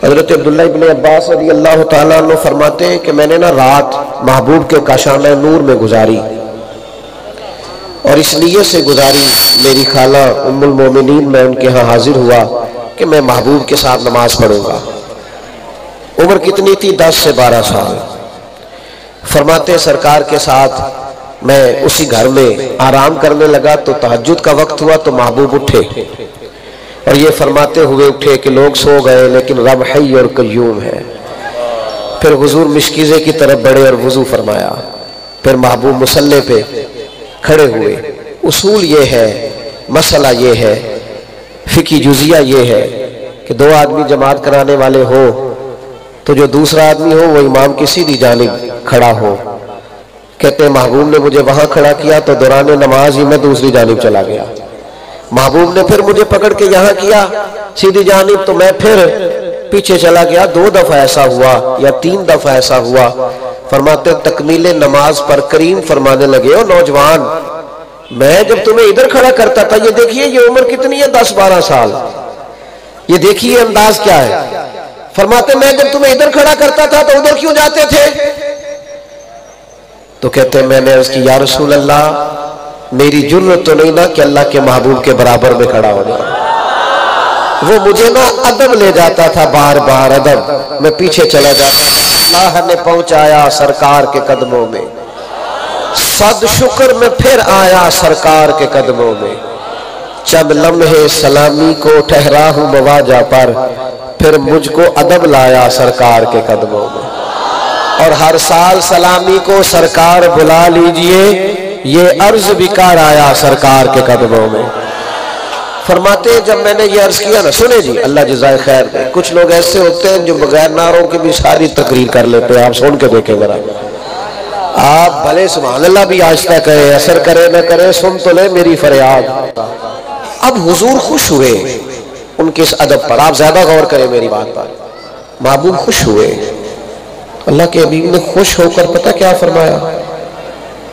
حضرت عبداللہ ابن عباس رضی اللہ تعالیٰ عنہ فرماتے ہیں کہ میں نے رات محبوب کے کاشانہ نور میں گزاری، اور اس لیے سے گزاری میری خالہ ام المومنین میں ان کے ہاں حاضر ہوا کہ میں محبوب کے ساتھ نماز پڑھوں گا۔ عمر کتنی تھی؟ 10 سے 12 سال۔ فرماتے سرکار کے ساتھ میں اسی گھر میں آرام کرنے لگا تو تہجد کا وقت ہوا تو محبوب اٹھے، اور یہ فرماتے ہوئے اٹھے کہ لوگ سو گئے لیکن رب حی اور قیوم ہے۔ پھر حضور مشکیزے کی طرف بڑھے اور وضو فرمایا، پھر محبوب مصلی پہ کھڑے ہوئے۔ اصول یہ ہے، مسئلہ یہ ہے، فقہی جزیہ یہ ہے کہ 2 آدمی جماعت کرانے والے ہو تو جو دوسرا آدمی ہو وہ امام کی سیدھی جانب کھڑا ہو۔ کہتے ہیں محبوب نے مجھے وہاں کھڑا کیا تو دوران نماز ہی میں دوسری جانب چلا گیا۔ محبوب نے پھر مجھے پکڑ کے یہاں کیا سیدھی جانب تو میں پھر پیچھے چلا گیا۔ 2 دفعہ ایسا ہوا یا 3 دفعہ ایسا ہوا۔ فرماتے تکمیل نماز پر کریم فرمانے لگے، او نوجوان، میں جب تمہیں ادھر کھڑا کرتا تھا، یہ دیکھیے یہ عمر کتنی ہے، 10-12 سال، یہ دیکھیے انداز کیا ہے۔ فرماتے میں جب تمہیں ادھر کھڑا کرتا تھا تو ادھر کیوں جاتے تھے؟ تو کہتے ہیں میں نے عرض کی یا رسول اللہ میری جرت تو نہیں نا کہ اللہ کے محبوب کے برابر میں کھڑا ہو جاؤں، وہ مجھے نا ادب لے جاتا تھا، بار بار ادب، میں پیچھے چلا جاتا تھا۔ اللہ نے پہنچایا سرکار کے قدموں میں، صد شکر میں پھر آیا سرکار کے قدموں میں، چند لمحے سلامی کو ٹھہرا ہوں مواجہ پر، پھر مجھ کو ادب لایا سرکار کے قدموں میں، اور ہر سال سلامی کو سرکار بلا لیجئے، یہ عرض بھی کر آیا سرکار کے قدموں میں۔ فرماتے ہیں جب میں نے یہ عرض کیا نا، سنیں جی اللہ جزائے خیر دے، کچھ لوگ ایسے ہوتے ہیں جو بغیر نعروں کے بھی ساری تقریر کر لیتے ہیں، آپ سن کے دیکھیں ذرا، آپ بھلے سبحان اللہ بھی آہستہ کہے، اثر کرے نہ کرے، سن تو لے میری فریاد۔ اب حضور خوش ہوئے ان کے اس ادب پر، آپ زیادہ غور کریں میری بات پر، محبوب خوش ہوئے، اللہ کے حبیب نے خوش ہو کر پتہ کیا فرمایا؟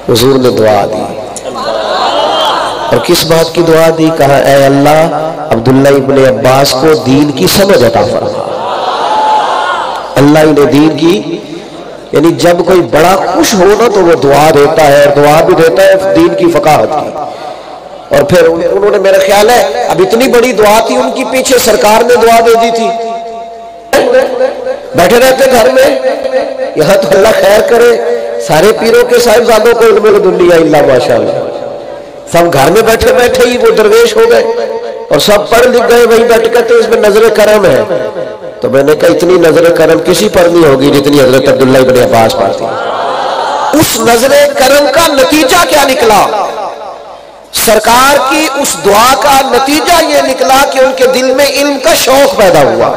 حضور نے دعا دی، اور کس بات کی دعا دی؟ کہا اے اللہ عبداللہ ابن عباس کو دین کی سمجھ عطا فرما۔ اللہ انہیں دین کی، یعنی جب کوئی بڑا خوش ہو نا تو وہ دعا دیتا ہے، اور دعا بھی دیتا ہے دین کی فقاہت کی۔ اور پھر انہوں نے، میرا خیال ہے اب اتنی بڑی دعا تھی ان کی، پیچھے سرکار نے دعا دے دی تھی، بیٹھے رہتے گھر میں، یہاں تو اللہ خیر کرے سارے پیروں کے صاحبزادوں کو علم الدنیا الا ماشاءاللہ، سب گھر میں بیٹھے بیٹھے ہی وہ درویش ہو گئے اور سب پڑھ لکھ گئے، وہی بیٹھ کہتے اس میں نظر کرم ہے۔ تو میں نے کہا اتنی نظر کرم کسی پر نہیں ہوگی جتنی حضرت عبداللہ ابن عباس پر تھی۔ اس نظر کرم کا نتیجہ کیا نکلا؟ سرکار کی اس دعا کا نتیجہ یہ نکلا کہ ان کے دل میں علم کا شوق پیدا ہوا،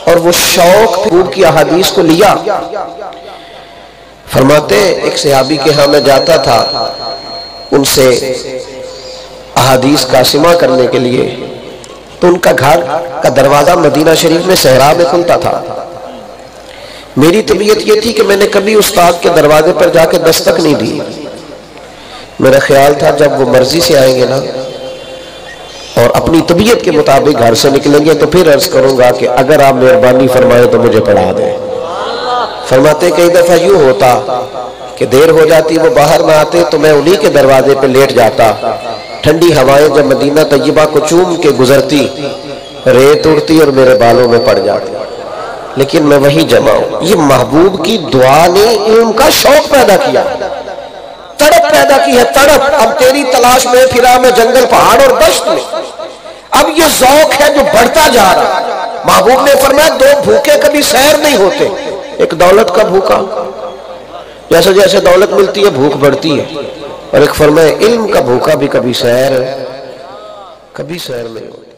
اور وہ شوق خوب کی احادیث کو لیا۔ فرماتے ایک صحابی کے ہاں میں جاتا تھا ان سے احادیث کا سماع کرنے کے لیے، تو ان کا گھر کا دروازہ مدینہ شریف میں صحرا میں کھلتا تھا۔ میری طبیعت یہ تھی کہ میں نے کبھی استاد کے دروازے پر جا کے دستک نہیں دی، میرا خیال تھا جب وہ مرضی سے آئیں گے نا اور اپنی طبیعت کے مطابق گھر سے نکلیں گے تو پھر عرض کروں گا کہ اگر آپ مہربانی فرمائے تو مجھے پڑھا دیں۔ فرماتے کئی دفعہ یوں ہوتا کہ دیر ہو جاتی، وہ باہر نہ آتے تو میں انہی کے دروازے پہ لیٹ جاتا، ٹھنڈی ہوائیں جب مدینہ طیبہ کو چوم کے گزرتی، ریت اڑتی اور میرے بالوں میں پڑ جاتی، لیکن میں وہیں جمع ہوں۔ یہ محبوب کی دعا نے علم کا شوق پیدا کیا، تڑپ پیدا کی ہے، تڑپ۔ اب تیری تلاش میں پھرا میں جنگل پہاڑ اور دشت میں، اب یہ ذوق ہے جو بڑھتا جا رہا۔ محبوب نے فرمایا 2 بھوکے کبھی سیر نہیں ہوتے، ایک دولت کا بھوکا، جیسے جیسے دولت ملتی ہے بھوک بڑھتی ہے، اور ایک فرمایا علم کا بھوکا بھی کبھی سیر نہیں ہوتا۔